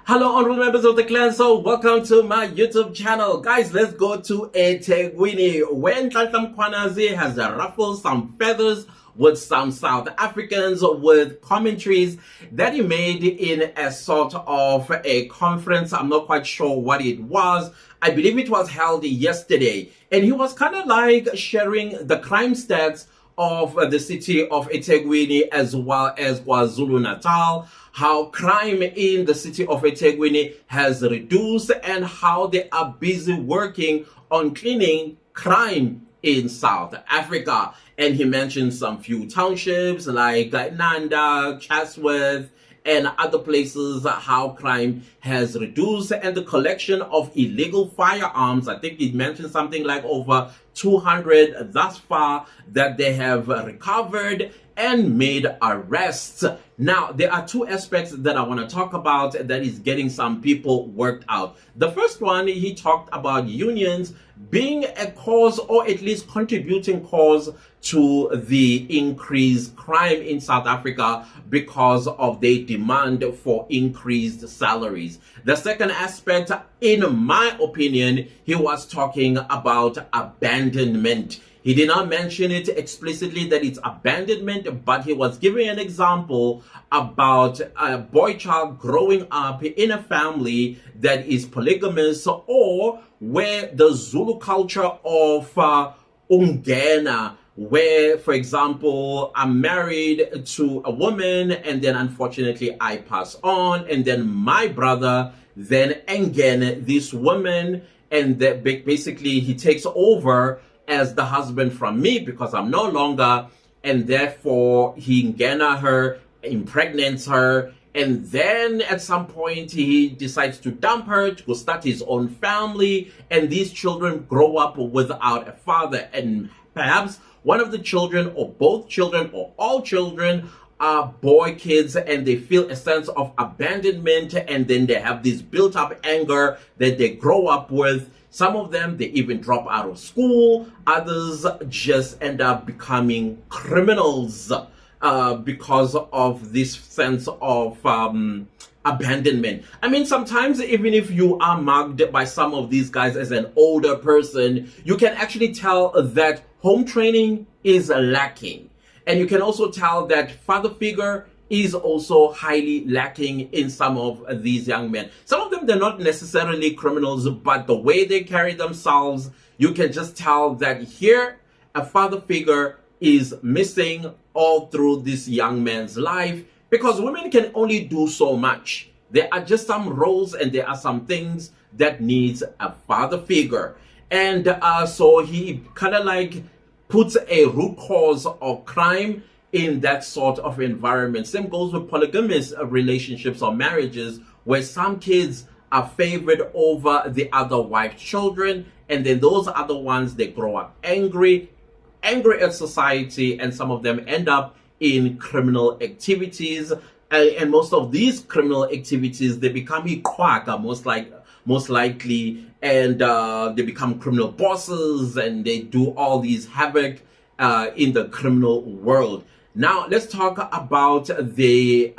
Hello, honorable members of the clan. So welcome to my YouTube channel. Guys, let's go to eThekwini, when Nhlanhla Mkhwanazi has ruffled some feathers with some South Africans with commentaries that he made in a sort of a conference. I'm not quite sure what it was. I believe it was held yesterday. And he was kind of like sharing the crime stats of the city of eThekwini as well as KwaZulu-Natal, how crime in the city of eThekwini has reduced and how they are busy working on cleaning crime in South Africa. And he mentioned some few townships like Nanda, Chatsworth, and other places, how crime has reduced, and the collection of illegal firearms. I think he mentioned something like over 200 thus far that they have recovered and made arrests. Now, there are two aspects that I want to talk about that is getting some people worked out. The first one, he talked about unions being a cause, or at least contributing cause, to the increased crime in South Africa because of their demand for increased salaries. The second aspect, in my opinion, he was talking about abandonment. He did not mention it explicitly that it's abandonment, but he was giving an example about a boy child growing up in a family that is polygamous, or where the Zulu culture of Ungena, where, for example, I'm married to a woman and then unfortunately I pass on, and then my brother then engage this woman, and that basically he takes over as the husband from me because I'm no longer, and therefore he engage her, impregnates her, and then at some point he decides to dump her to go start his own family, and these children grow up without a father, and perhaps one of the children or both children or all children are boy kids, and they feel a sense of abandonment, and then they have this built up anger that they grow up with. Some of them, they even drop out of school. Others just end up becoming criminals because of this sense of abandonment. I mean, sometimes even if you are mugged by some of these guys as an older person, you can actually tell that home training is lacking. And you can also tell that father figure is also highly lacking in some of these young men. Some of them, they're not necessarily criminals, but the way they carry themselves, you can just tell that here a father figure is missing all through this young man's life, because women can only do so much. There are just some roles and there are some things that needs a father figure. And so he kind of like puts a root cause of crime in that sort of environment. Same goes with polygamous relationships or marriages, where some kids are favored over the other wife children, and then those other ones, they grow up angry at society, and some of them end up in criminal activities. And most of these criminal activities, they become iqhwaga, most likely, and they become criminal bosses, and they do all these havoc in the criminal world. Now, let's talk about the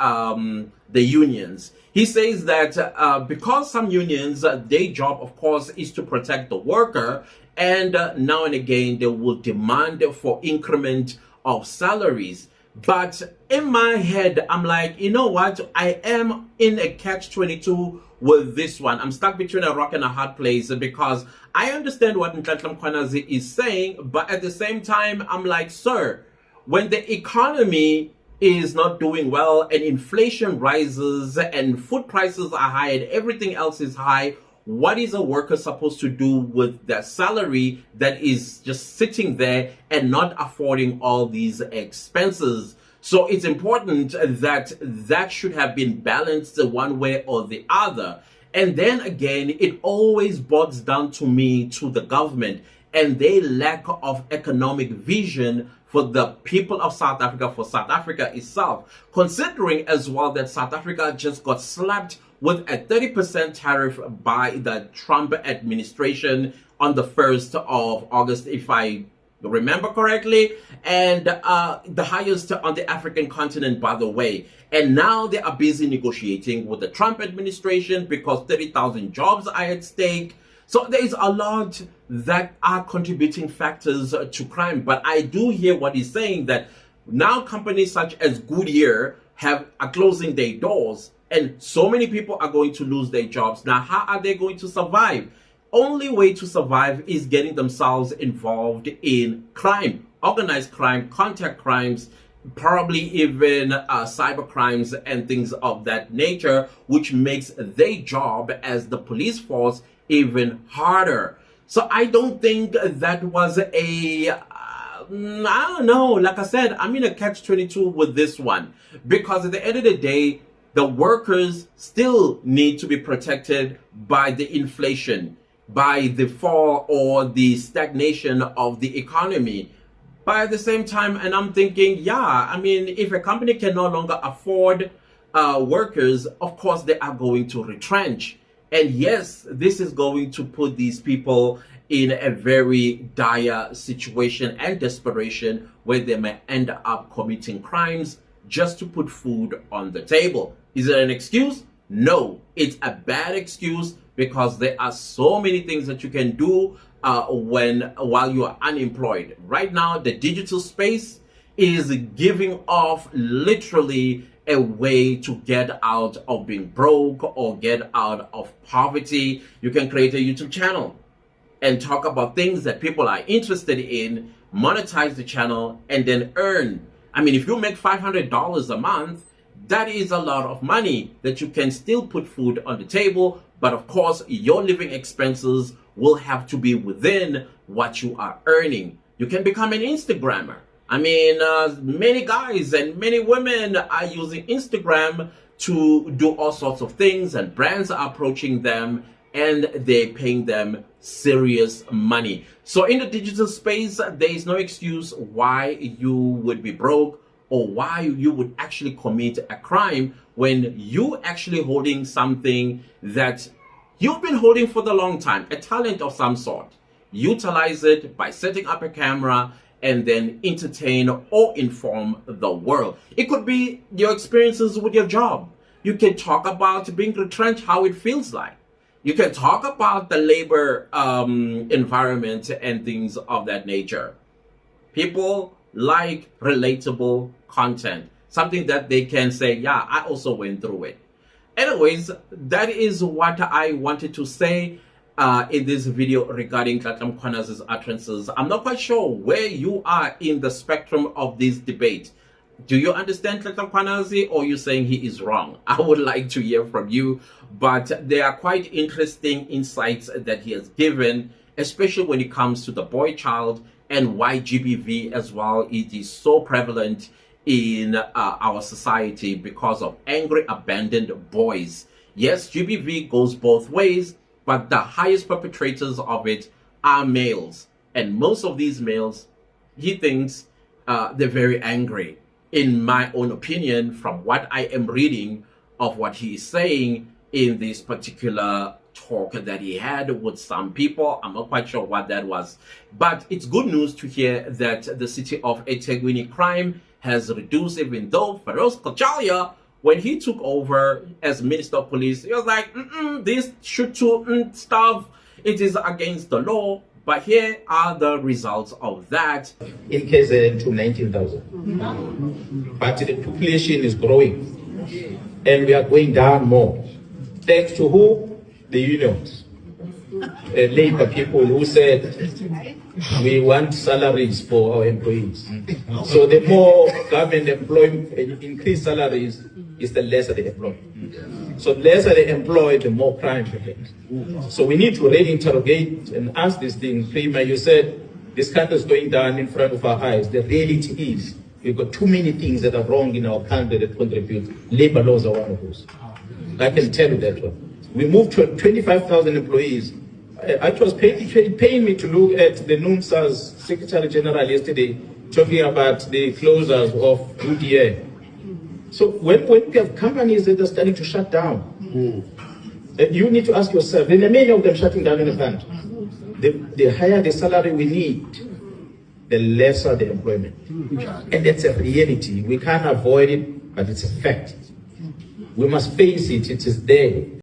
unions. He says that because some unions, their job, of course, is to protect the worker, and now and again, they will demand for increment of salaries. But in my head, I'm like, you know what? I am in a catch-22 with this one. I'm stuck between a rock and a hard place, because I understand what Nhlanhla Mkhwanazi is saying, but at the same time, I'm like, sir, when the economy is not doing well and inflation rises and food prices are high and everything else is high, what is a worker supposed to do with their salary that is just sitting there and not affording all these expenses? So it's important that that should have been balanced one way or the other. And then again, it always boils down to me, to the government, and their lack of economic vision for the people of South Africa, for South Africa itself, considering as well that South Africa just got slapped with a 30% tariff by the Trump administration on the 1st of August, if I remember correctly, and the highest on the African continent, by the way. And now they are busy negotiating with the Trump administration because 30,000 jobs are at stake. So there is a lot that are contributing factors to crime. But I do hear what he's saying, that now companies such as Goodyear are closing their doors, and so many people are going to lose their jobs. Now, how are they going to survive? Only way to survive is getting themselves involved in crime, organized crime, contact crimes, probably even cyber crimes and things of that nature, which makes their job as the police force even harder. So I don't think that was I don't know. Like I said, I'm in a catch-22 with this one, because at the end of the day, the workers still need to be protected by the inflation, by the fall or the stagnation of the economy. But at the same time, and I'm thinking, yeah, I mean, if a company can no longer afford workers, of course they are going to retrench. And yes, this is going to put these people in a very dire situation and desperation, where they may end up committing crimes just to put food on the table. Is it an excuse? No, it's a bad excuse, because there are so many things that you can do while you are unemployed. Right now, the digital space is giving off literally a way to get out of being broke or get out of poverty. You can create a YouTube channel and talk about things that people are interested in, monetize the channel, and then earn. I mean, if you make $500 a month, that is a lot of money that you can still put food on the table. But of course, your living expenses will have to be within what you are earning. You can become an Instagrammer. I mean, many guys and many women are using Instagram to do all sorts of things, and brands are approaching them and they're paying them serious money. So in the digital space, there is no excuse why you would be broke or why you would actually commit a crime when you actually holding something that you've been holding for the long time, a talent of some sort. Utilize it by setting up a camera and then entertain or inform the world. It could be your experiences with your job. You can talk about being retrenched, how it feels like. You can talk about the labor environment and things of that nature. People like relatable content, something that they can say, yeah, I also went through it. Anyways, that is what I wanted to say in this video regarding Nhlanhla Mkhwanazi's utterances. I'm not quite sure where you are in the spectrum of this debate. Do you understand Nhlanhla Mkhwanazi, or are you saying he is wrong? I would like to hear from you, but there are quite interesting insights that he has given, especially when it comes to the boy child and why GBV as well. It is so prevalent in our society because of angry, abandoned boys. Yes, GBV goes both ways, but the highest perpetrators of it are males. And most of these males, he thinks they're very angry. In my own opinion, from what I am reading of what he is saying in this particular talk that he had with some people, I'm not quite sure what that was. But it's good news to hear that the city of eThekwini crime has reduced, even though Feroz Kochalia, when he took over as Minister of Police, he was like, this shoot-to stuff, it is against the law. But here are the results of that. In KZN to 19,000. But the population is growing. And we are going down more. Thanks to who? The unions. Labor people who said, we want salaries for our employees. So the more government employment, increase salaries, is the lesser the employed. So the lesser the employed, the more crime happens. So we need to really interrogate and ask this thing. Prima, you said this country is going down in front of our eyes. The reality is we've got too many things that are wrong in our country that contribute. Labor laws are one of those. I can tell you that one. We moved to 25,000 employees. It was paying me to look at the NUMSA's Secretary General yesterday talking about the closures of Goodyear. So when we have companies that are starting to shut down, you need to ask yourself, and many of them shutting down in the country, the higher the salary we need, the lesser the employment. And that's a reality. We can't avoid it, but it's a fact. We must face it. It is there.